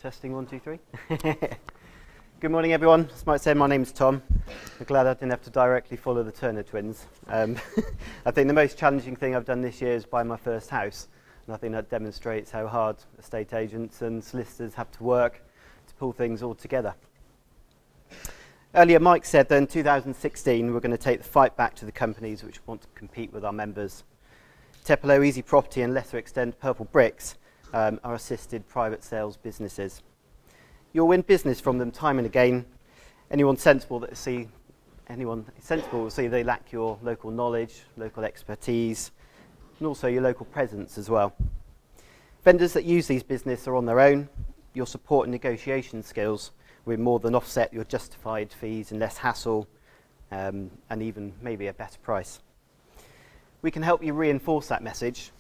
Testing 1, 2, 3. Good morning, everyone. As Mike said, my name's Tom. I'm glad I didn't have to directly follow the Turner twins. I think the most challenging thing I've done this year is buy my first house. And I think that demonstrates how hard estate agents and solicitors have to work to pull things all together. Earlier, Mike said that in 2016, we're going to take the fight back to the companies which want to compete with our members. Tepelo, Easy Property and lesser extent Purple Bricks are assisted private sales businesses. You'll win business from them time and again. Anyone sensible will see they lack your local knowledge, local expertise, and also your local presence as well. Vendors that use these businesses are on their own. Your support and negotiation skills will more than offset your justified fees and less hassle, and even maybe a better price. We can help you reinforce that message.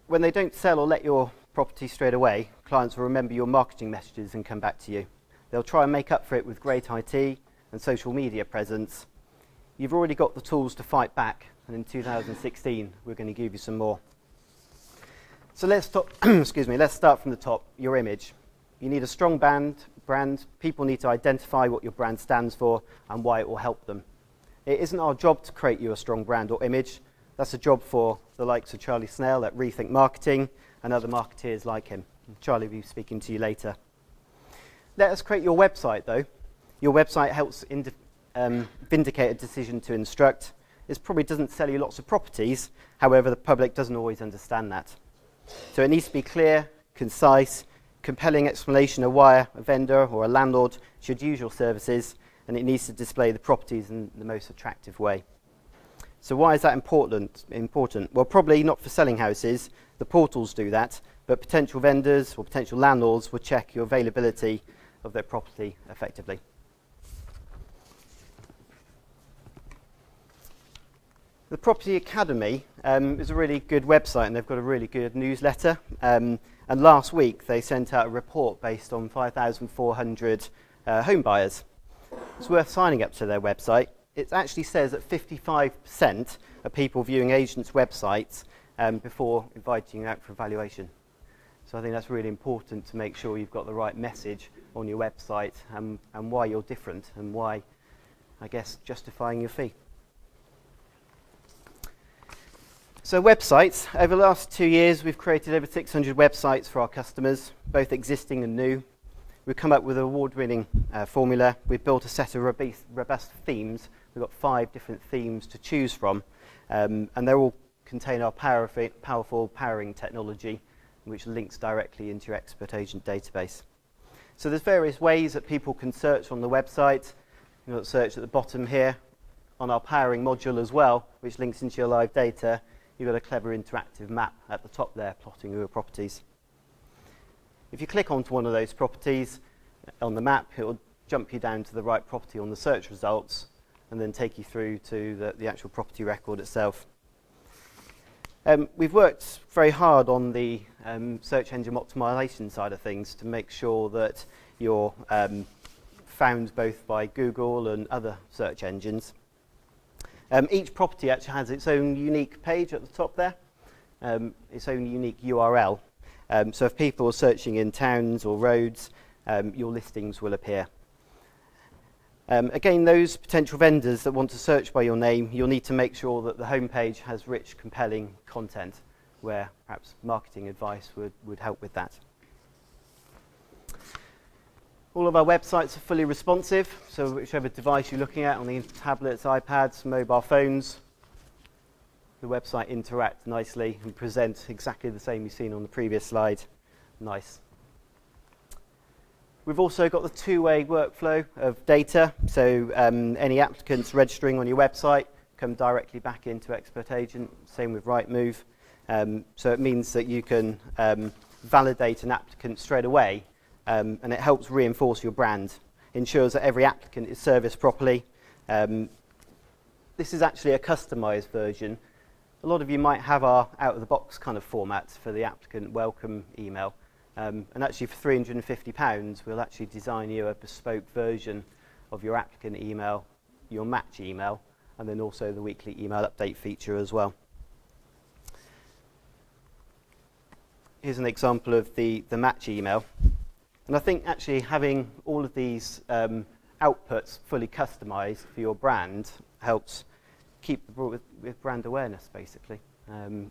When they don't sell or let your property straight away, clients will remember your marketing messages and come back to you. They'll try and make up for it with great IT and social media presence. You've already got the tools to fight back, and in 2016 we're going to give you some more. So let's start from the top, your image. You need a strong brand. People need to identify what your brand stands for and why it will help them. It isn't our job to create you a strong brand or image. That's a job for the likes of Charlie Snell at Rethink Marketing and other marketeers like him. Charlie will be speaking to you later. Let us create your website, though. Your website helps vindicate a decision to instruct. It probably doesn't sell you lots of properties. However, the public doesn't always understand that. So it needs to be clear, concise, compelling explanation of why a vendor or a landlord should use your services, and it needs to display the properties in the most attractive way. So why is that important? Well, probably not for selling houses. The portals do that, but potential vendors or potential landlords will check your availability of their property effectively. The Property Academy is a really good website, and they've got a really good newsletter. And last week they sent out a report based on 5,400 home buyers. It's worth signing up to their website. It actually says that 55% of people viewing agents' websites before inviting you out for evaluation. So I think that's really important to make sure you've got the right message on your website and why you're different and why, I guess, justifying your fee. So websites. Over the last 2 years, we've created over 600 websites for our customers, both existing and new. We've come up with an award-winning formula. We've built a set of robust themes. We've got 5 different themes to choose from, and they all contain our powerful powering technology, which links directly into your expert agent database. So there's various ways that people can search on the website. You've got search at the bottom here. On our powering module as well, which links into your live data, you've got a clever interactive map at the top there, plotting your properties. If you click onto one of those properties on the map, it will jump you down to the right property on the search results and then take you through to the actual property record itself. We've worked very hard on the search engine optimization side of things to make sure that you're found both by Google and other search engines. Each property actually has its own unique page at the top there, its own unique URL. So if people are searching in towns or roads, your listings will appear. Again, those potential vendors that want to search by your name, you'll need to make sure that the homepage has rich, compelling content where perhaps marketing advice would help with that. All of our websites are fully responsive, so whichever device you're looking at on the tablets, iPads, mobile phones, the website interacts nicely and presents exactly the same you've seen on the previous slide. Nice. We've also got the two-way workflow of data, so any applicants registering on your website come directly back into Expert Agent, same with Rightmove. So it means that you can validate an applicant straight away, and it helps reinforce your brand, ensures that every applicant is serviced properly. This is actually a customized version. A lot of you might have our out-of-the-box kind of format for the applicant welcome email. And actually for £350, we'll actually design you a bespoke version of your applicant email, your match email, and then also the weekly email update feature as well. here's an example of the match email. And I think actually having all of these outputs fully customized for your brand helps keep with brand awareness, basically.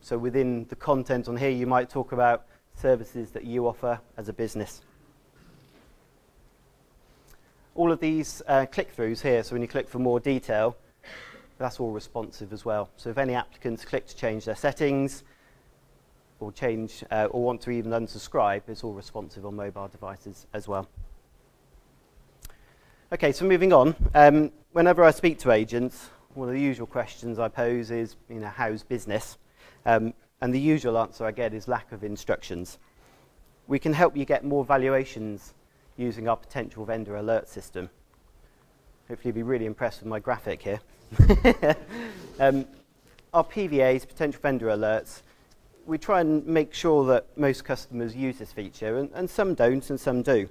So within the content on here, you might talk about services that you offer as a business. All of these click-throughs here, so when you click for more detail, that's all responsive as well. So if any applicants click to change their settings or want to even unsubscribe, it's all responsive on mobile devices as well. Okay, so moving on. Whenever I speak to agents, one of the usual questions I pose is, how's business? And the usual answer I get is lack of instructions. We can help you get more valuations using our potential vendor alert system. Hopefully you'll be really impressed with my graphic here. Our PVAs, potential vendor alerts, we try and make sure that most customers use this feature, and some don't and some do.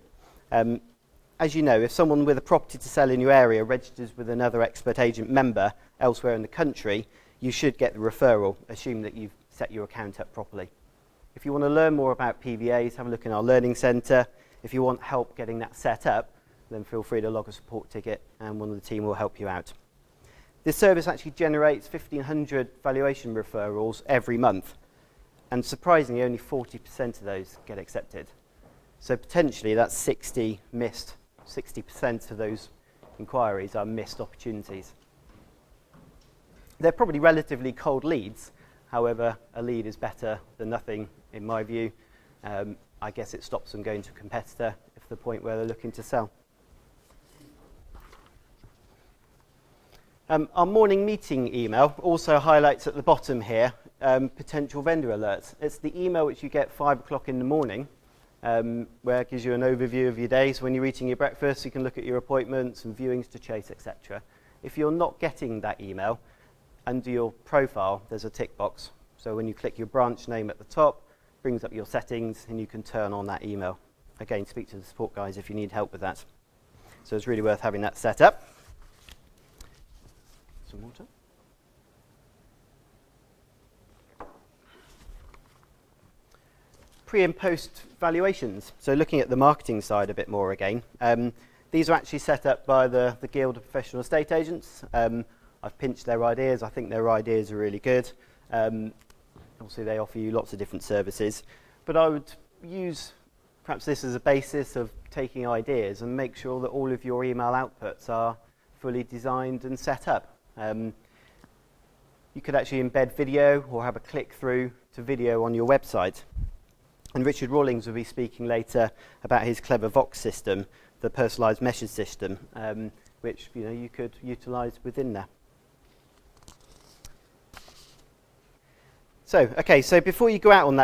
As you know, if someone with a property to sell in your area registers with another expert agent member elsewhere in the country, you should get the referral, assume that you've set your account up properly. If you want to learn more about PVAs, have a look in our learning centre. If you want help getting that set up, then feel free to log a support ticket and one of the team will help you out. This service actually generates 1,500 valuation referrals every month, and surprisingly only 40% of those get accepted. So potentially that's 60% of those inquiries are missed opportunities. They're probably relatively cold leads. However, a lead is better than nothing in my view. I guess it stops them going to a competitor if the point where they're looking to sell. Our morning meeting email also highlights at the bottom here potential vendor alerts. It's the email which you get 5 o'clock in the morning where it gives you an overview of your day. So when you're eating your breakfast, you can look at your appointments and viewings to chase, etc. If you're not getting that email, under your profile, there's a tick box. So when you click your branch name at the top, it brings up your settings and you can turn on that email. Again, speak to the support guys if you need help with that. So it's really worth having that set up. Some water. Pre and post valuations. So looking at the marketing side a bit more again. These are actually set up by the Guild of Professional Estate Agents. I've pinched their ideas. I think their ideas are really good. Obviously, they offer you lots of different services. But I would use perhaps this as a basis of taking ideas and make sure that all of your email outputs are fully designed and set up. You could actually embed video or have a click-through to video on your website. And Richard Rawlings will be speaking later about his Clever Vox system, the personalised message system, which you could utilise within there. So before you go out on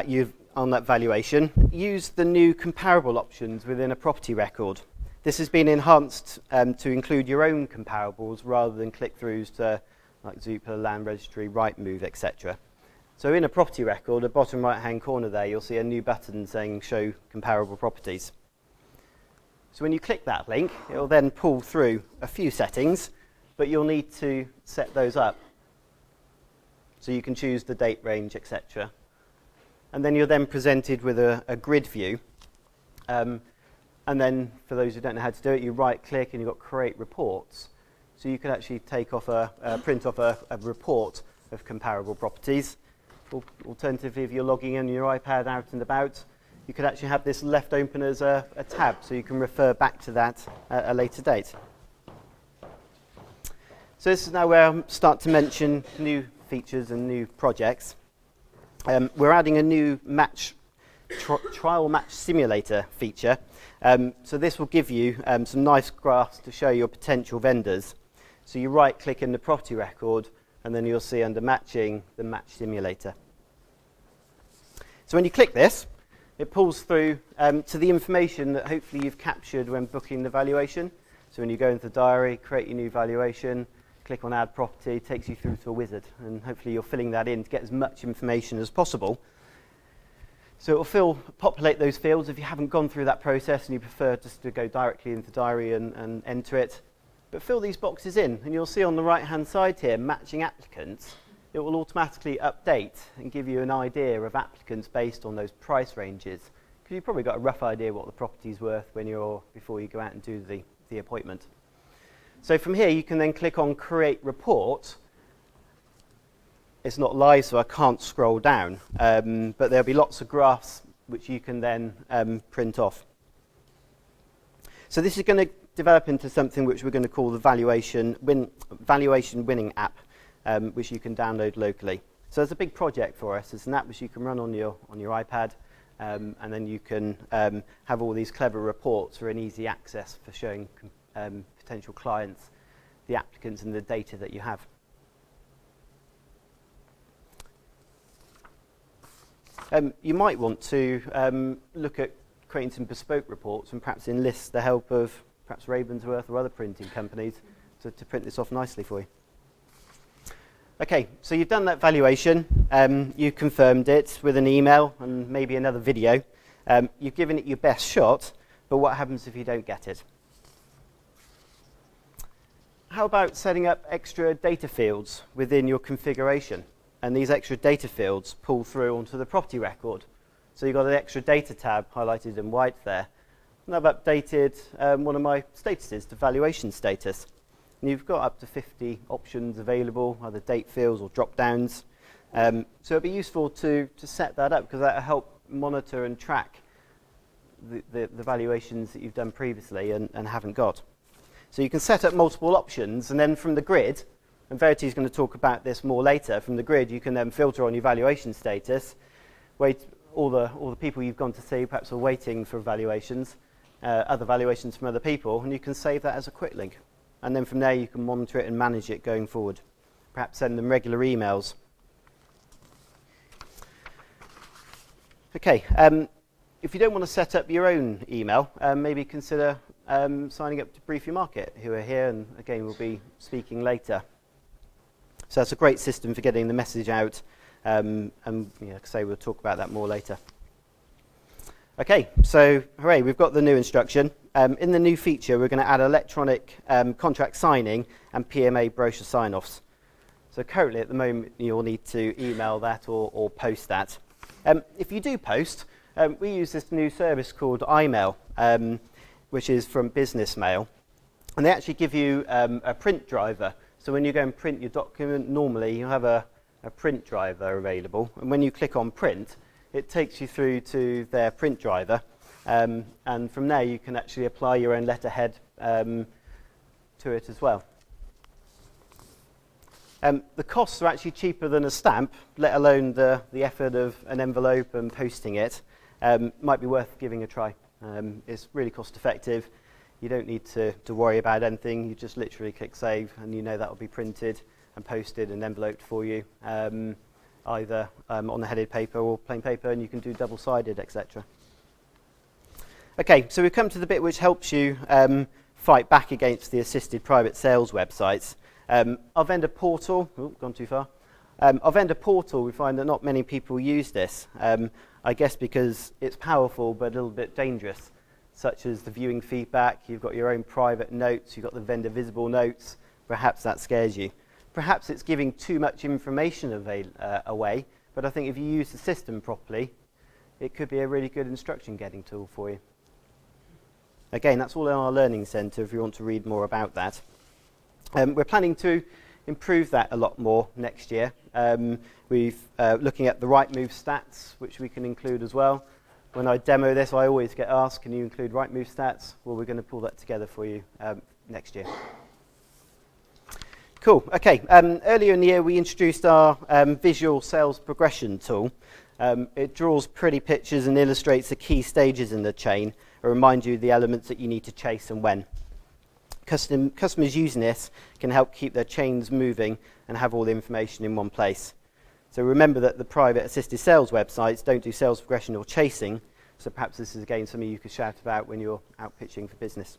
that valuation, use the new comparable options within a property record. This has been enhanced to include your own comparables rather than click-throughs to like Zoopla, Land Registry, Rightmove, etc. So in a property record, at the bottom right-hand corner there, you'll see a new button saying Show Comparable Properties. So when you click that link, it will then pull through a few settings, but you'll need to set those up. So you can choose the date range, etc. And then you're then presented with a grid view. And then, for those who don't know how to do it, you right-click and you've got Create Reports. So you can actually take off print off a report of comparable properties. Alternatively, if you're logging in your iPad out and about, you could actually have this left open as a tab, so you can refer back to that at a later date. So this is now where I start to mention new features and new projects. We're adding a new trial match simulator feature. So this will give you some nice graphs to show your potential vendors. So you right-click in the property record, and then you'll see under matching the match simulator. So when you click this, it pulls through to the information that hopefully you've captured when booking the valuation. So when you go into the diary, create your new valuation, click on Add Property, it takes you through to a wizard, and hopefully you're filling that in to get as much information as possible. So it will populate those fields if you haven't gone through that process and you prefer just to go directly into the diary and enter it. But fill these boxes in, and you'll see on the right-hand side here, matching applicants. it will automatically update and give you an idea of applicants based on those price ranges. Because you've probably got a rough idea what the property's worth before you go out and do the appointment. So from here, you can then click on Create Report. It's not live, so I can't scroll down, but there'll be lots of graphs which you can then print off. So this is going to develop into something which we're going to call the Valuation Winning app, which you can download locally. So it's a big project for us. It's an app which you can run on your iPad, and then you can have all these clever reports for an easy access for showing potential clients the applicants and the data that you have. You might want to look at creating some bespoke reports and perhaps enlist the help of perhaps Ravensworth or other printing companies to print this off nicely for you. Okay, so you've done that valuation, you confirmed it with an email and maybe another video. You've given it your best shot, but what happens if you don't get it? How about setting up extra data fields within your configuration? And these extra data fields pull through onto the property record. So you've got an extra data tab highlighted in white there. And I've updated one of my statuses to valuation status. And you've got up to 50 options available, either date fields or drop downs. So it'd be useful to set that up because that will help monitor and track the valuations that you've done previously and haven't got. So you can set up multiple options, and then from the grid, and Verity is going to talk about this more later, from the grid you can then filter on your valuation status, all the people you've gone to see perhaps are waiting for valuations, other valuations from other people, and you can save that as a quick link. And then from there you can monitor it and manage it going forward. Perhaps send them regular emails. Okay, if you don't want to set up your own email, maybe consider signing up to Brief Your Market, who are here and again will be speaking later. So that's a great system for getting the message out, and like I say, we'll talk about that more later. Okay, so hooray, we've got the new instruction. In the new feature, we're going to add electronic contract signing and PMA brochure sign-offs. So currently, at the moment, you'll need to email that or post that. If you do post, we use this new service called iMail, which is from Business Mail. And they actually give you a print driver. So when you go and print your document, normally you have a print driver available. And when you click on print, it takes you through to their print driver. And from there, you can actually apply your own letterhead to it as well. The costs are actually cheaper than a stamp, let alone the effort of an envelope and posting it. Might be worth giving a try. It's really cost effective. You don't need to worry about anything. You just literally click save and you know that will be printed and posted and enveloped for you, either on the headed paper or plain paper, and you can do double-sided, etc. Okay, so we've come to the bit which helps you fight back against the assisted private sales websites. Our vendor portal, gone too far. Our vendor portal, we find that not many people use this, I guess because it's powerful but a little bit dangerous, such as the viewing feedback. You've got your own private notes, you've got the vendor visible notes. Perhaps that scares you. Perhaps it's giving too much information away, but I think if you use the system properly, it could be a really good instruction getting tool for you. Again, that's all in our learning centre if you want to read more about that. We're planning to improve that a lot more next year. We've looking at the Rightmove stats, which we can include as well. When I demo this, I always get asked, can you include Rightmove stats? Well, we're going to pull that together for you next year. Cool. Okay. Earlier in the year, we introduced our visual sales progression tool. It draws pretty pictures and illustrates the key stages in the chain and reminds you the elements that you need to chase and when. Customers using this can help keep their chains moving and have all the information in one place. So remember that the private assisted sales websites don't do sales progression or chasing, so perhaps this is again something you could shout about when you're out pitching for business.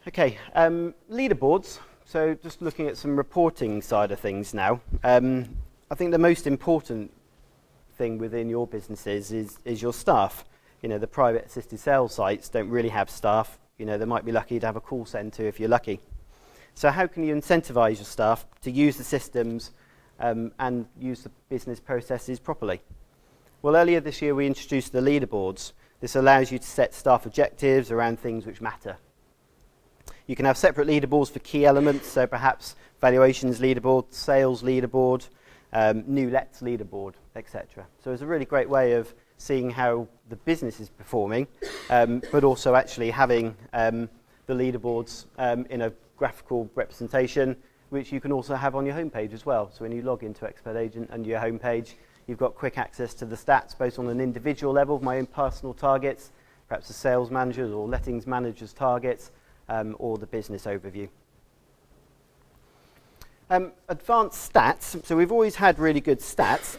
Okay, leaderboards. So just looking at some reporting side of things now. I think the most important thing within your businesses is your staff. You know, the private assisted sales sites don't really have staff. You know, they might be lucky to have a call centre if you're lucky. So how can you incentivize your staff to use the systems and use the business processes properly? Well, earlier this year we introduced the leaderboards. This allows you to set staff objectives around things which matter. You can have separate leaderboards for key elements, so perhaps valuations leaderboard, sales leaderboard, new lets leaderboard, etc. So it's a really great way of seeing how the business is performing, but also actually having the leaderboards in a graphical representation, which you can also have on your homepage as well. So when you log into Expert Agent and your homepage, you've got quick access to the stats, both on an individual level, my own personal targets, perhaps the sales manager's or lettings manager's targets, or the business overview. Advanced stats. So we've always had really good stats,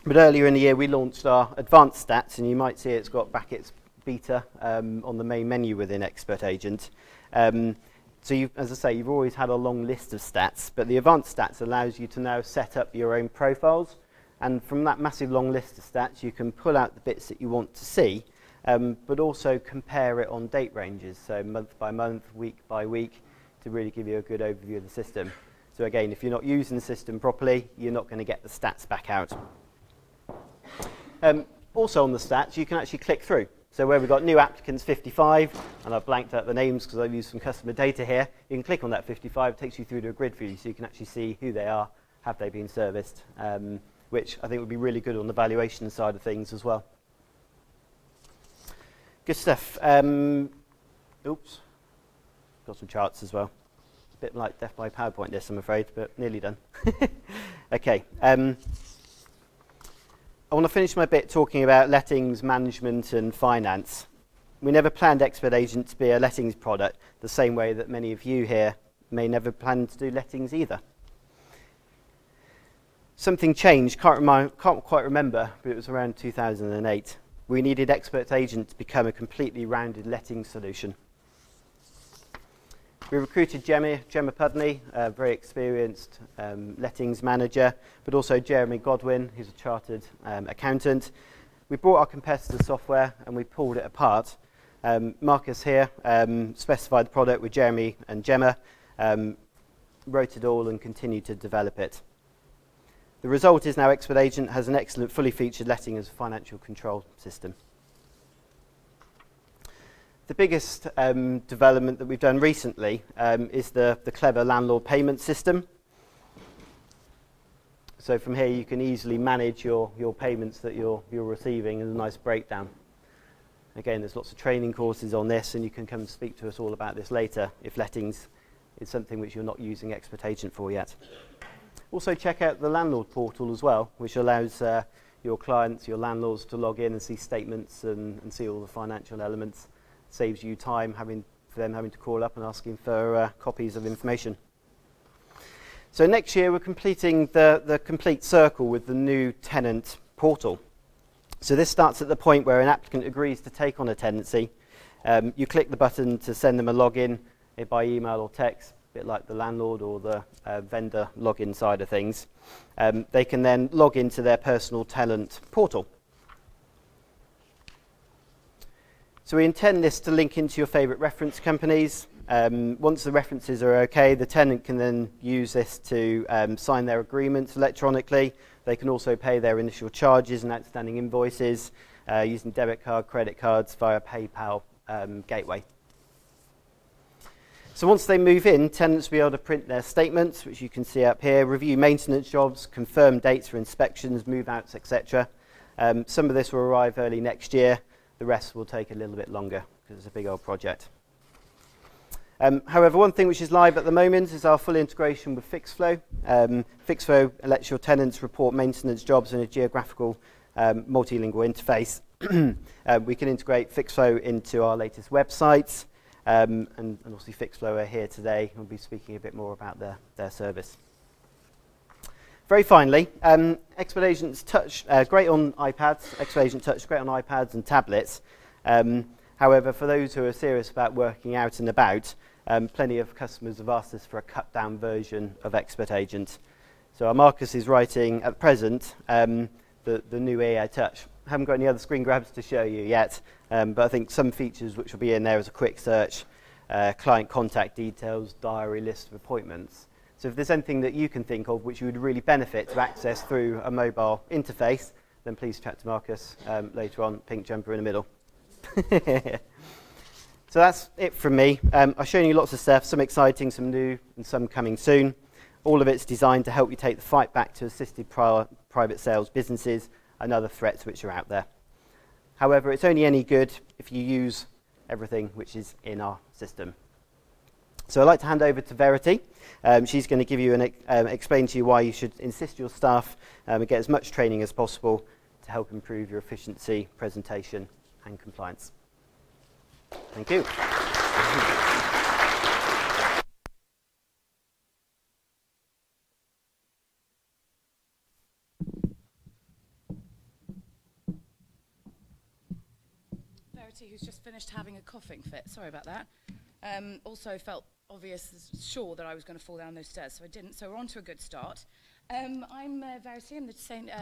but earlier in the year we launched our advanced stats, and you might see it's got brackets beta on the main menu within Expert Agent. So as I say, you've always had a long list of stats, but the advanced stats allows you to now set up your own profiles, and from that massive long list of stats you can pull out the bits that you want to see, but also compare it on date ranges, so month by month, week by week, to really give you a good overview of the system. So again, if you're not using the system properly, you're not going to get the stats back out. Also on the stats, you can actually click through. So where we've got new applicants 55, and I've blanked out the names because I've used some customer data here, you can click on that 55, it takes you through to a grid view, so you can actually see who they are, have they been serviced, which I think would be really good on the valuation side of things as well. Good stuff. Oops, got some charts as well. A bit like death by PowerPoint this, I'm afraid, but nearly done. Okay. I want to finish my bit talking about lettings, management and finance. We never planned Expert Agent to be a lettings product, the same way that many of you here may never plan to do lettings either. Something changed, can't quite remember, but it was around 2008. We needed Expert Agent to become a completely rounded lettings solution. We recruited Gemma Pudney, a very experienced lettings manager, but also Jeremy Godwin, who's a chartered accountant. We brought our competitor software and we pulled it apart. Marcus here specified the product with Jeremy and Gemma, wrote it all and continued to develop it. The result is now Expert Agent has an excellent fully featured letting as a financial control system. The biggest development that we've done recently is the clever landlord payment system. So from here you can easily manage your payments that you're receiving and a nice breakdown. Again, there's lots of training courses on this, and you can come and speak to us all about this later if lettings is something which you're not using Expert Agent for yet. Also check out the landlord portal as well, which allows your clients, your landlords to log in and see statements and see all the financial elements. Saves you time for them having to call up and asking for copies of information. So next year we're completing the complete circle with the new tenant portal. So this starts at the point where an applicant agrees to take on a tenancy. You click the button to send them a login by email or text, a bit like the landlord or the vendor login side of things. They can then log into their personal tenant portal. So we intend this to link into your favourite reference companies. Once the references are okay, the tenant can then use this to sign their agreements electronically. They can also pay their initial charges and outstanding invoices using debit card, credit cards via PayPal gateway. So once they move in, tenants will be able to print their statements, which you can see up here, review maintenance jobs, confirm dates for inspections, move-outs, etc. Some of this will arrive early next year. The rest will take a little bit longer because it's a big old project. However, one thing which is live at the moment is our full integration with FixFlow. FixFlow lets your tenants report maintenance jobs in a geographical multilingual interface. We can integrate FixFlow into our latest websites, and obviously FixFlow are here today. We'll be speaking a bit more about their service. Very finally, Expert Agent Touch, great on iPads. Expert Agent Touch, great on iPads and tablets. However, for those who are serious about working out and about, plenty of customers have asked us for a cut-down version of Expert Agent. So our Marcus is writing at present the new AI Touch. I haven't got any other screen grabs to show you yet, but I think some features which will be in there as a quick search client contact details, diary list of appointments. So if there's anything that you can think of which you would really benefit to access through a mobile interface, then please chat to Marcus later on, pink jumper in the middle. So that's it from me. I've shown you lots of stuff, some exciting, some new, and some coming soon. All of it's designed to help you take the fight back to assisted private sales businesses and other threats which are out there. However, it's only any good if you use everything which is in our system. So I'd like to hand over to Verity. She's going to give you explain to you why you should insist your staff and get as much training as possible to help improve your efficiency, presentation, and compliance. Thank you. Verity, who's just finished having a coughing fit. Sorry about that. Also felt sure that I was going to fall down those stairs, so I didn't. So we're on to a good start. I'm Verity. I'm the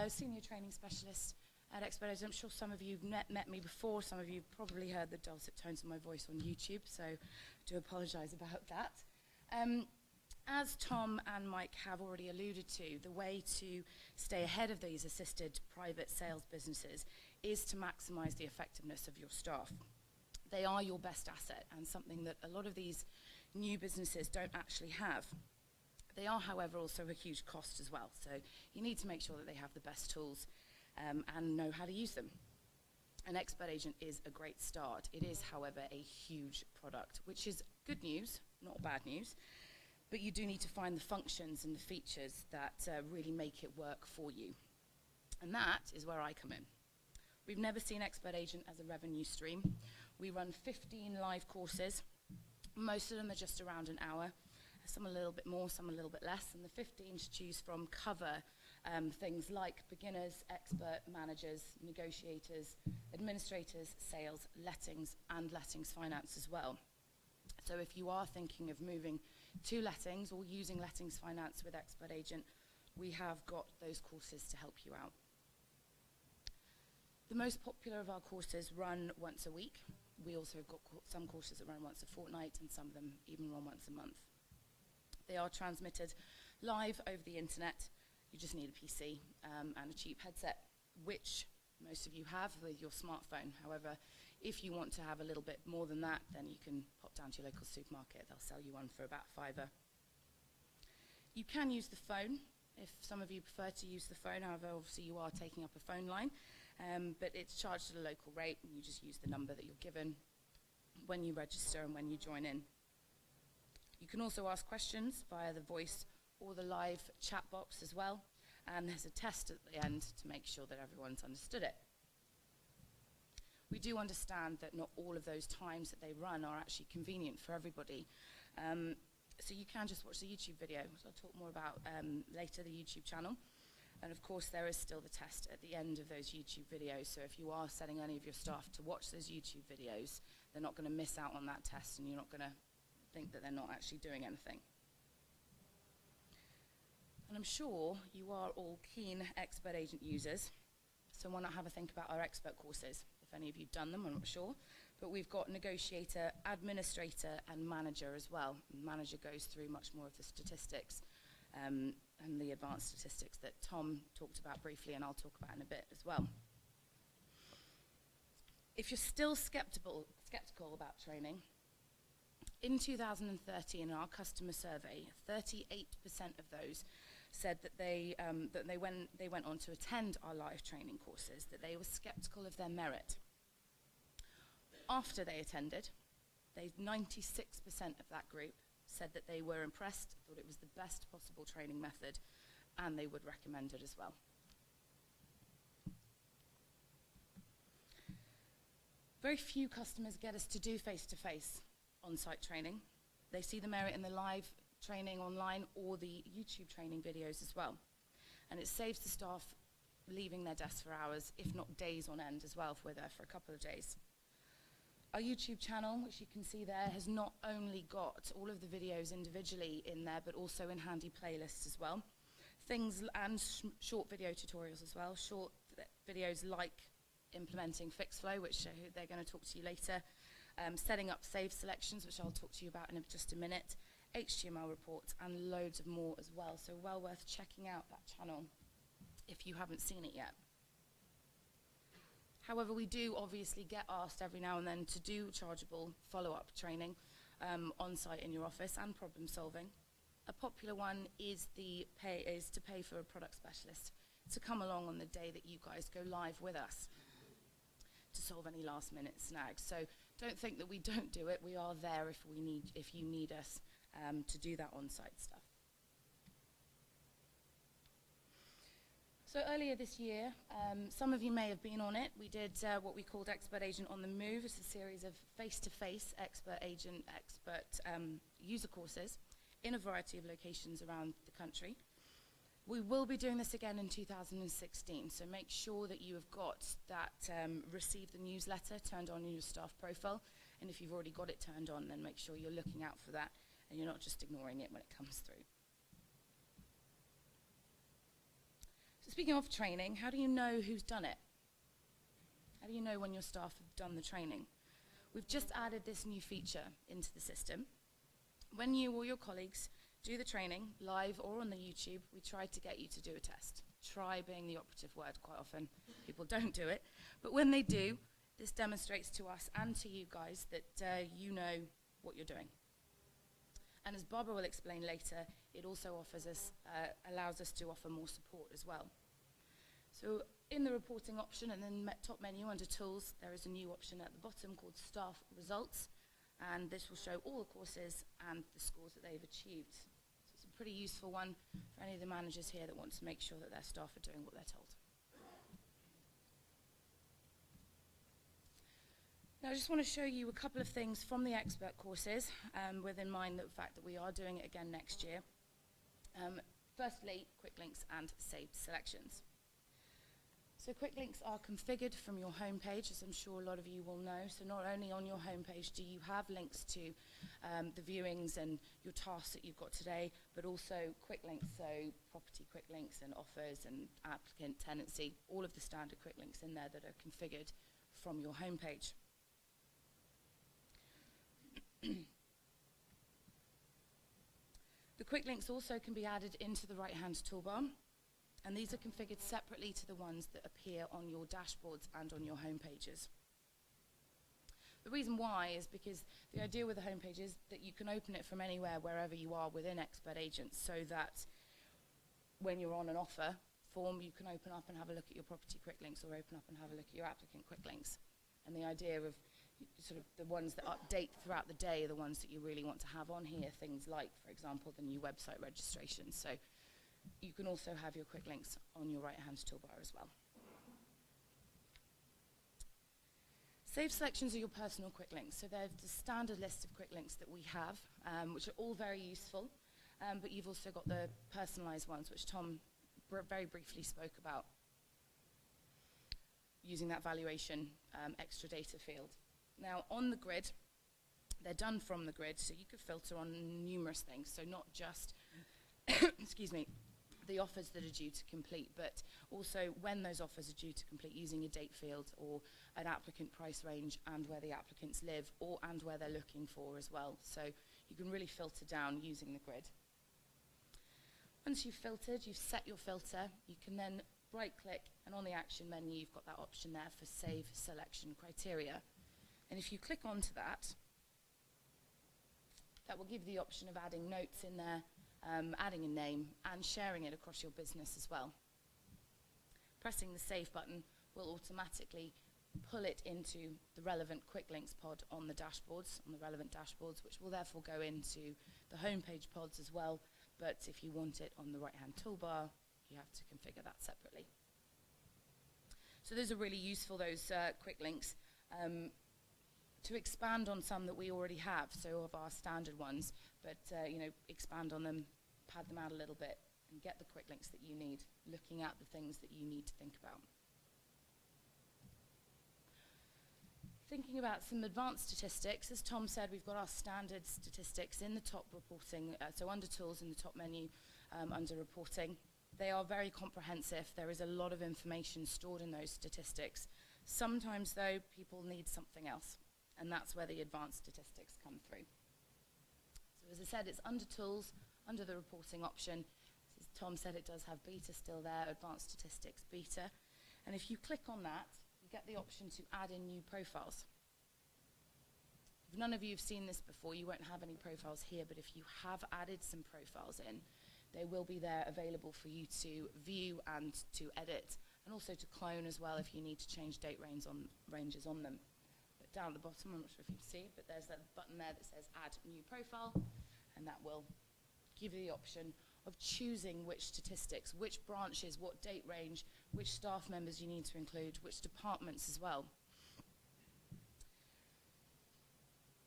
senior training specialist at Expert Agent. I'm sure some of you met me before. Some of you probably heard the dulcet tones of my voice on YouTube, so I do apologise about that. As Tom and Mike have already alluded to, the way to stay ahead of these assisted private sales businesses is to maximise the effectiveness of your staff. They are your best asset, and something that a lot of these new businesses don't actually have. They are, however, also a huge cost as well, so you need to make sure that they have the best tools and know how to use them. An Expert Agent is a great start. It is, however, a huge product, which is good news, not bad news, but you do need to find the functions and the features that really make it work for you. And that is where I come in. We've never seen Expert Agent as a revenue stream. We run 15 live courses. Most of them are just around an hour. Some a little bit more, some a little bit less. And the 15 to choose from cover things like beginners, expert, managers, negotiators, administrators, sales, lettings, and lettings finance as well. So if you are thinking of moving to lettings or using lettings finance with Expert Agent, we have got those courses to help you out. The most popular of our courses run once a week. We also have got some courses that run once a fortnight, and some of them even run once a month. They are transmitted live over the internet. You just need a PC and a cheap headset, which most of you have with your smartphone. However, if you want to have a little bit more than that, then you can pop down to your local supermarket. They'll sell you one for about £5. You can use the phone if some of you prefer to use the phone. However, obviously you are taking up a phone line, but it's charged at a local rate, and you just use the number that you're given when you register and when you join in. You can also ask questions via the voice or the live chat box as well, and there's a test at the end to make sure that everyone's understood it. We do understand that not all of those times that they run are actually convenient for everybody. So you can just watch the YouTube video, which I'll talk more about later, the YouTube channel. And of course, there is still the test at the end of those YouTube videos. So if you are setting any of your staff to watch those YouTube videos, they're not going to miss out on that test, and you're not going to think that they're not actually doing anything. And I'm sure you are all keen Expert Agent users, so why not have a think about our expert courses? If any of you have done them, I'm not sure. But we've got negotiator, administrator, and manager as well. Manager goes through much more of the statistics and the advanced statistics that Tom talked about briefly, and I'll talk about in a bit as well. If you're still skeptical about training, in 2013, in our customer survey, 38% of those said that when they went on to attend our live training courses, that they were skeptical of their merit. After they attended, 96% of that group said that they were impressed, thought it was the best possible training method, and they would recommend it as well. Very few customers get us to do face-to-face on-site training. They see the merit in the live training online or the YouTube training videos as well. And it saves the staff leaving their desks for hours, if not days on end as well, if we're there for a couple of days. Our YouTube channel, which you can see there, has not only got all of the videos individually in there, but also in handy playlists as well. Things and short video tutorials as well. Short videos like implementing FixFlow, which they're going to talk to you later. setting up save selections, which I'll talk to you about in just a minute, HTML reports, and loads of more as well. So well worth checking out that channel if you haven't seen it yet. However, we do obviously get asked every now and then to do chargeable follow-up training on-site in your office and problem solving. A popular one is to pay for a product specialist to come along on the day that you guys go live with us to solve any last-minute snags. So don't think that we don't do it. We are there if you need us to do that on-site stuff. So earlier this year, some of you may have been on it. We did what we called Expert Agent on the Move. It's a series of face-to-face expert agent, user courses in a variety of locations around the country. We will be doing this again in 2016, so make sure that you have got that, received the newsletter turned on in your staff profile, and if you've already got it turned on, then make sure you're looking out for that and you're not just ignoring it when it comes through. So speaking of training, how do you know who's done it? How do you know when your staff have done the training? We've just added this new feature into the system. When you or your colleagues do the training, live or on the YouTube, we try to get you to do a test. Try being the operative word. Quite often people don't do it. But when they do, this demonstrates to us and to you guys that you know what you're doing. And as Barbara will explain later, it also allows us to offer more support as well. So in the reporting option and then top menu under Tools, there is a new option at the bottom called Staff Results. And this will show all the courses and the scores that they've achieved. So it's a pretty useful one for any of the managers here that want to make sure that their staff are doing what they're told. Now I just want to show you a couple of things from the expert courses with in mind the fact that we are doing it again next year. Firstly, quick links and saved selections. So quick links are configured from your homepage, as I'm sure a lot of you will know. So not only on your homepage do you have links to the viewings and your tasks that you've got today, but also quick links, so property quick links and offers and applicant tenancy, all of the standard quick links in there that are configured from your homepage. The quick links also can be added into the right-hand toolbar. And these are configured separately to the ones that appear on your dashboards and on your home pages. The reason why is because the idea with the home page is that you can open it from anywhere, wherever you are within Expert Agents, so that when you're on an offer form, you can open up and have a look at your property quick links or open up and have a look at your applicant quick links. And the idea of sort of the ones that update throughout the day are the ones that you really want to have on here, things like, for example, the new website registration. So you can also have your quick links on your right-hand toolbar as well. Save selections are your personal quick links. So they're the standard list of quick links that we have, which are all very useful. But you've also got the personalized ones, which Tom very briefly spoke about, using that valuation extra data field. Now, on the grid, they're done from the grid, so you could filter on numerous things. So not just, excuse me, the offers that are due to complete, but also when those offers are due to complete using a date field or an applicant price range and where the applicants live and where they're looking for as well. So you can really filter down using the grid. Once you've filtered, you've set your filter, you can then right click and on the action menu you've got that option there for save selection criteria. And if you click onto that, that will give the option of adding notes in there, adding a name and sharing it across your business as well. Pressing the save button will automatically pull it into the relevant quick links pod on the dashboards, on the relevant dashboards, which will therefore go into the homepage pods as well. But if you want it on the right-hand toolbar, you have to configure that separately. So those are really useful, those quick links. To expand on some that we already have, so of our standard ones, but expand on them, pad them out a little bit, and get the quick links that you need, looking at the things that you need to think about. Thinking about some advanced statistics, as Tom said, we've got our standard statistics in the top reporting, so under Tools in the top menu, under Reporting. They are very comprehensive. There is a lot of information stored in those statistics. Sometimes, though, people need something else. and that's where the advanced statistics come through. So as I said, it's under tools, under the reporting option. As Tom said, it does have beta still there, advanced statistics beta. And if you click on that, you get the option to add in new profiles. If none of you have seen this before, you won't have any profiles here, but if you have added some profiles in, they will be there available for you to view and to edit, and also to clone as well if you need to change date ranges on them. But down at the bottom, I'm not sure if you can see, but there's that button there that says Add New Profile, and that will give you the option of choosing which statistics, which branches, what date range, which staff members you need to include, which departments as well.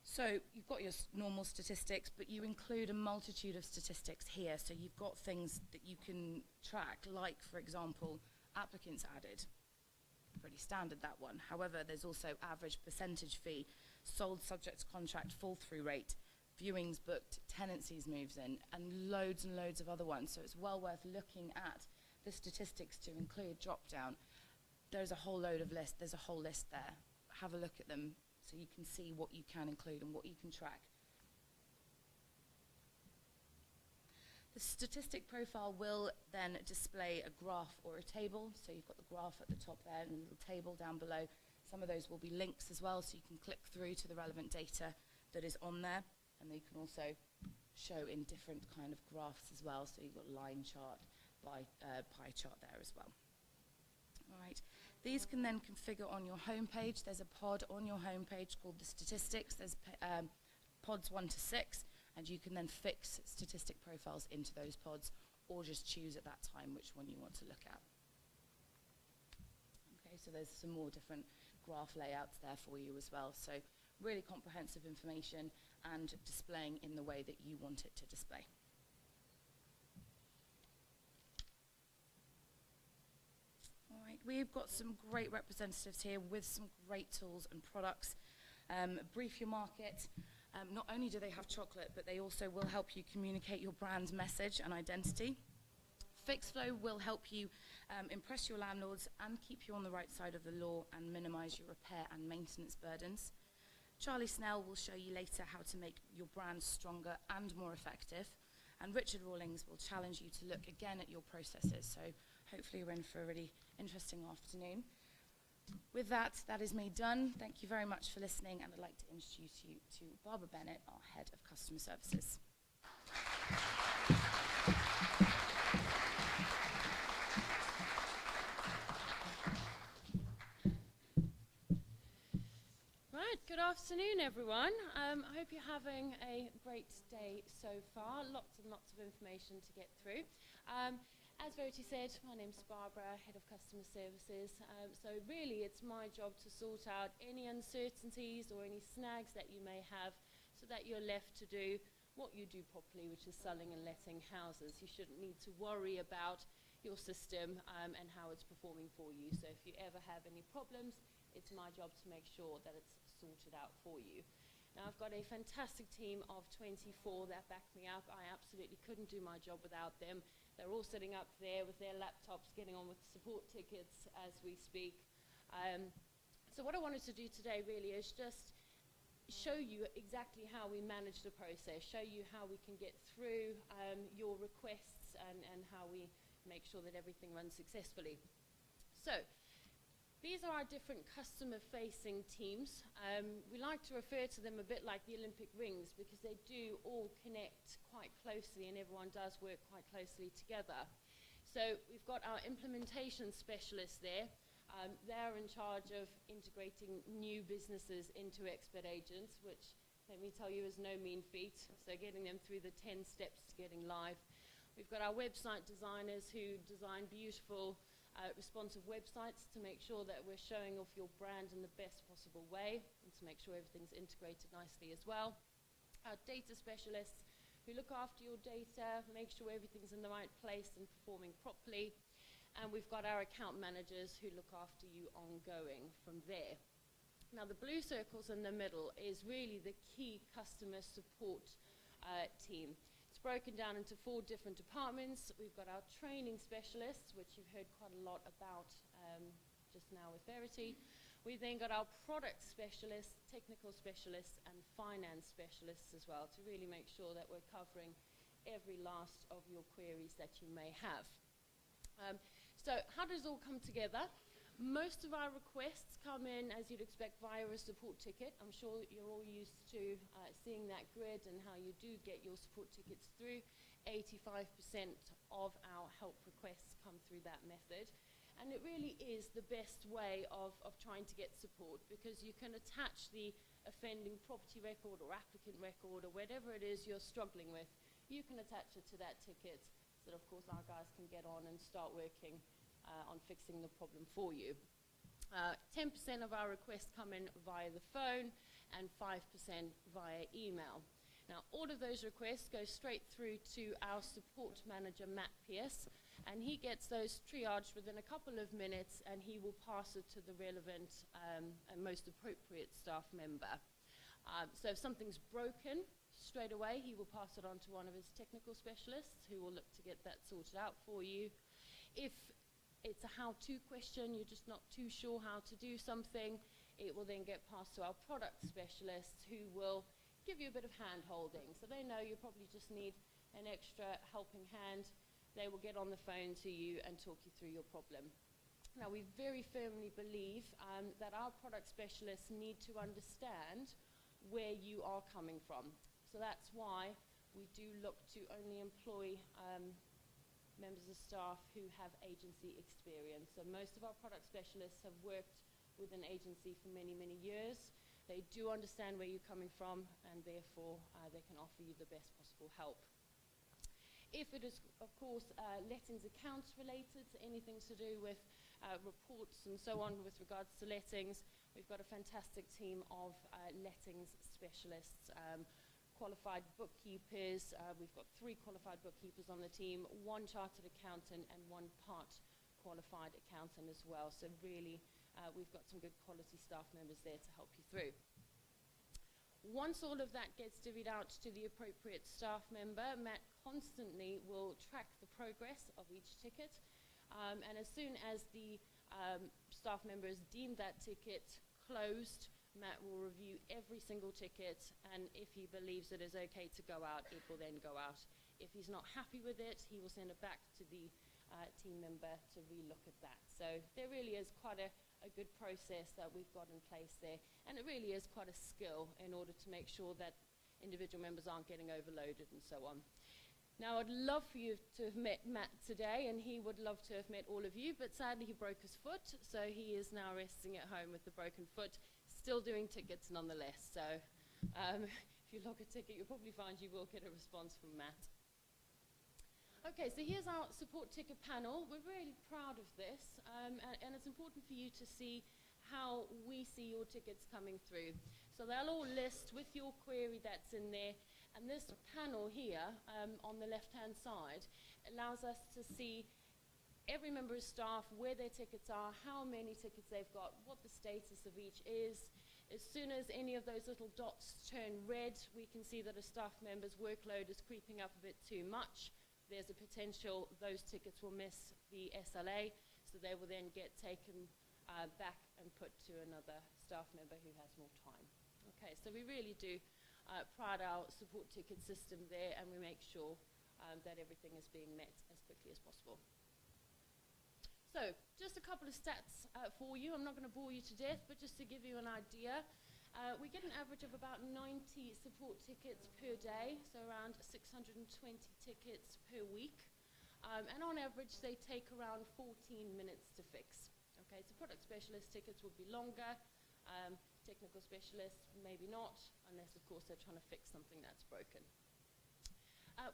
So you've got your normal statistics, but you include a multitude of statistics here. So you've got things that you can track, like, for example, applicants added. Pretty standard, that one. However, there's also average percentage fee, sold subject to contract fall-through rate, viewings booked, tenancies moves in, and loads of other ones. So it's well worth looking at the statistics to include drop-down. There's a whole load of lists. There's a whole list there. Have a look at them, so you can see what you can include and what you can track. The statistic profile will then display a graph or a table. So you've got the graph at the top there and a little table down below. Some of those will be links as well, so you can click through to the relevant data that is on there. And they can also show in different kind of graphs as well. So you've got line chart, by pie chart there as well. All right. These can then configure on your homepage. There's a pod on your homepage called the statistics. There's pods 1 to 6, and you can then fix statistic profiles into those pods, or just choose at that time which one you want to look at. Okay, so there's some more different graph layouts there for you as well. So really comprehensive information and displaying in the way that you want it to display. All right, we've got some great representatives here with some great tools and products. Brief Your Market. Not only do they have chocolate, but they also will help you communicate your brand message and identity. FixFlow will help you impress your landlords and keep you on the right side of the law and minimize your repair and maintenance burdens. Charlie Snell will show you later how to make your brand stronger and more effective. And Richard Rawlings will challenge you to look again at your processes. So hopefully we're in for a really interesting afternoon. With that, that is me done. Thank you very much for listening, and I'd like to introduce you to Barbara Bennett, our Head of Customer Services. Right, good afternoon everyone. I hope you're having a great day so far. Lots and lots of information to get through. As Verity said, my name's Barbara, Head of Customer Services. So really it's my job to sort out any uncertainties or any snags that you may have, so that you're left to do what you do properly, which is selling and letting houses. You shouldn't need to worry about your system and how it's performing for you. So if you ever have any problems, it's my job to make sure that it's sorted out for you. Now I've got a fantastic team of 24 that back me up. I absolutely couldn't do my job without them. They're all sitting up there with their laptops, getting on with support tickets as we speak. So what I wanted to do today really is just show you exactly how we manage the process, show you how we can get through your requests and how we make sure that everything runs successfully. So these are our different customer-facing teams. We like to refer to them a bit like the Olympic rings, because they do all connect quite closely and everyone does work quite closely together. So we've got our implementation specialists there. They're in charge of integrating new businesses into expert agents, which, let me tell you, is no mean feat. So getting them through the 10 steps to getting live. We've got our website designers who design beautiful responsive websites to make sure that we're showing off your brand in the best possible way, and to make sure everything's integrated nicely as well. Our data specialists who look after your data, make sure everything's in the right place and performing properly. And we've got our account managers who look after you ongoing from there. Now the blue circles in the middle is really the key customer support team. It's broken down into 4 different departments. We've got our training specialists, which you've heard quite a lot about just now with Verity. We then got our product specialists, technical specialists, and finance specialists as well to really make sure that we're covering every last of your queries that you may have. So how does it all come together? Most of our requests come in, as you'd expect, via a support ticket. I'm sure you're all used to seeing that grid and how you do get your support tickets through. 85% of our help requests come through that method. And it really is the best way of trying to get support, because you can attach the offending property record or applicant record or whatever it is you're struggling with. You can attach it to that ticket so that, of course, our guys can get on and start working on fixing the problem for you. 10% of our requests come in via the phone and 5% via email. Now, all of those requests go straight through to our support manager, Matt Pierce, and he gets those triaged within a couple of minutes, and he will pass it to the relevant and most appropriate staff member. So if something's broken, straight away he will pass it on to one of his technical specialists who will look to get that sorted out for you. If it's a how-to question, you're just not too sure how to do something, it will then get passed to our product specialists who will give you a bit of hand-holding. So they know you probably just need an extra helping hand. They will get on the phone to you and talk you through your problem. Now, we very firmly believe that our product specialists need to understand where you are coming from. So that's why we do look to only employ members of staff who have agency experience. So most of our product specialists have worked with an agency for many, many years. They do understand where you're coming from, and therefore they can offer you the best possible help. If it is, of course, lettings accounts related, so anything to do with reports and so on with regards to lettings, we've got a fantastic team of lettings specialists, qualified bookkeepers. We've got 3 qualified bookkeepers on the team, 1 chartered accountant and 1 part qualified accountant as well. So really, we've got some good quality staff members there to help you through. Once all of that gets divvied out to the appropriate staff member, Matt constantly will track the progress of each ticket. And as soon as the staff member has deemed that ticket closed, Matt will review every single ticket, and if he believes it is okay to go out, it will then go out. If he's not happy with it, he will send it back to the team member to relook at that. So there really is quite a good process that we've got in place there, and it really is quite a skill in order to make sure that individual members aren't getting overloaded and so on. Now, I'd love for you to have met Matt today, and he would love to have met all of you, but sadly he broke his foot, so he is now resting at home with the broken foot, still doing tickets nonetheless. So if you log a ticket, you'll probably find you will get a response from Matt. Okay, so here's our support ticket panel. We're really proud of this, and it's important for you to see how we see your tickets coming through. So they'll all list with your query that's in there, and this panel here on the left-hand side allows us to see every member of staff, where their tickets are, how many tickets they've got, what the status of each is. As soon as any of those little dots turn red, we can see that a staff member's workload is creeping up a bit too much. There's a potential those tickets will miss the SLA, so they will then get taken back and put to another staff member who has more time. Okay, so we really do pride our support ticket system there, and we make sure that everything is being met as quickly as possible. So, just a couple of stats for you. I'm not going to bore you to death, but just to give you an idea, we get an average of about 90 support tickets per day, so around 620 tickets per week. And on average, they take around 14 minutes to fix. Okay, so product specialist tickets would be longer, technical specialists maybe not, unless, of course, they're trying to fix something that's broken.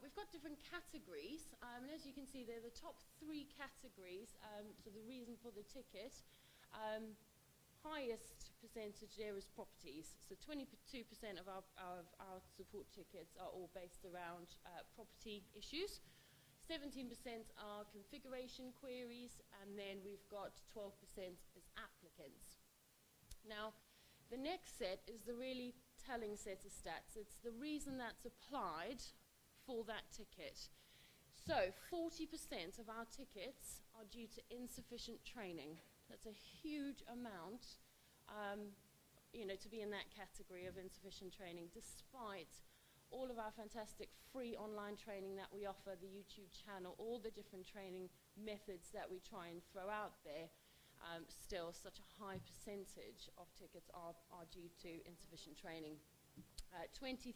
We've got different categories, and as you can see, they're the top 3 categories, so the reason for the ticket. Highest percentage there is properties, so 22% of our support tickets are all based around property issues. 17% are configuration queries, and then we've got 12% as applicants. Now, the next set is the really telling set of stats. It's the reason that's applied for that ticket. So 40% of our tickets are due to insufficient training. That's a huge amount to be in that category of insufficient training, despite all of our fantastic free online training that we offer, the YouTube channel, all the different training methods that we try and throw out there. Still, such a high percentage of tickets are due to insufficient training. 23%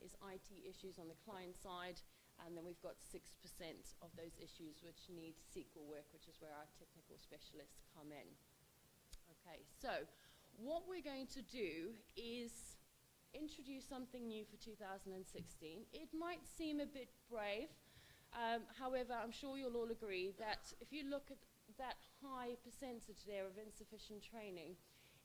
is IT issues on the client side, and then we've got 6% of those issues which need SQL work, which is where our technical specialists come in. Okay, so what we're going to do is introduce something new for 2016. It might seem a bit brave, however, I'm sure you'll all agree that if you look at that high percentage there of insufficient training,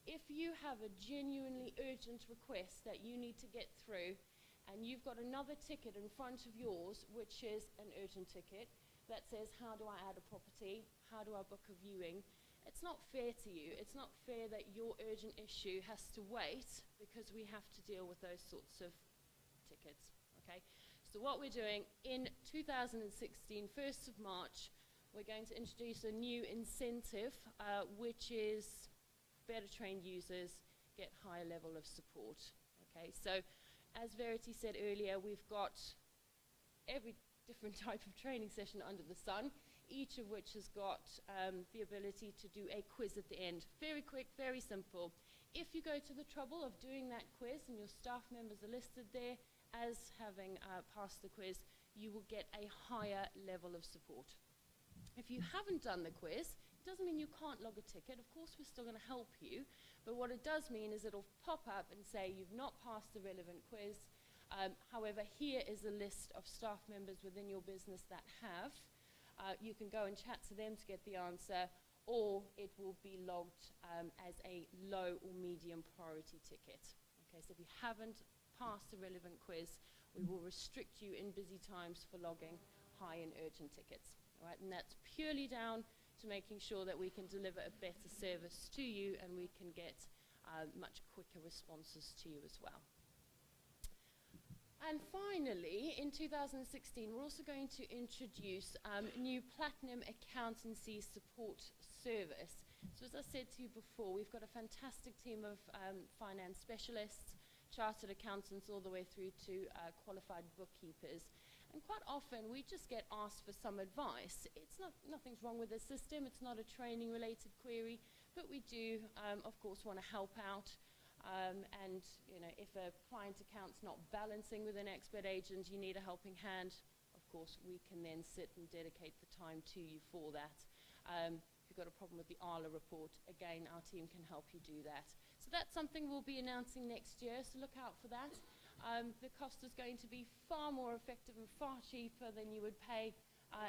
if you have a genuinely urgent request that you need to get through, and you've got another ticket in front of yours, which is an urgent ticket, that says, how do I add a property? How do I book a viewing? It's not fair to you. It's not fair that your urgent issue has to wait because we have to deal with those sorts of tickets, okay? So what we're doing in 2016, 1st of March, we're going to introduce a new incentive, which is better trained users get higher level of support, okay? So as Verity said earlier, we've got every different type of training session under the sun, each of which has got the ability to do a quiz at the end. Very quick, very simple. If you go to the trouble of doing that quiz and your staff members are listed there as having passed the quiz, you will get a higher level of support. If you haven't done the quiz, it doesn't mean you can't log a ticket. Of course, we're still going to help you, but what it does mean is it'll pop up and say you've not passed the relevant quiz. However, here is a list of staff members within your business that have. You can go and chat to them to get the answer, or it will be logged as a low or medium priority ticket. Okay, so if you haven't passed the relevant quiz, we will restrict you in busy times for logging high and urgent tickets. All right, and that's purely down to making sure that we can deliver a better service to you and we can get much quicker responses to you as well. And finally, in 2016, we're also going to introduce new Platinum Accountancy Support Service. So as I said to you before, we've got a fantastic team of finance specialists, chartered accountants, all the way through to qualified bookkeepers. And quite often, we just get asked for some advice. Nothing's wrong with the system. It's not a training-related query, but we do, of course, want to help out. And if a client account's not balancing with an expert agent, you need a helping hand, of course, we can then sit and dedicate the time to you for that. If you've got a problem with the ALA report, again, our team can help you do that. So that's something we'll be announcing next year, so look out for that. The cost is going to be far more effective and far cheaper than you would pay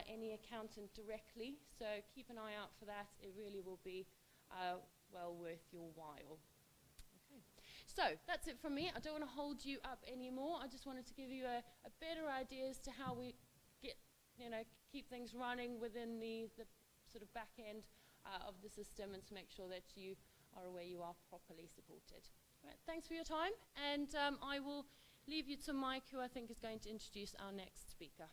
any accountant directly, so keep an eye out for that. It really will be well worth your while. So that's it from me. I don't want to hold you up anymore. I just wanted to give you a better idea as to how we get, keep things running within the sort of back end of the system, and to make sure that you are aware you are properly supported. Right, thanks for your time, and I will leave you to Mike, who I think is going to introduce our next speaker.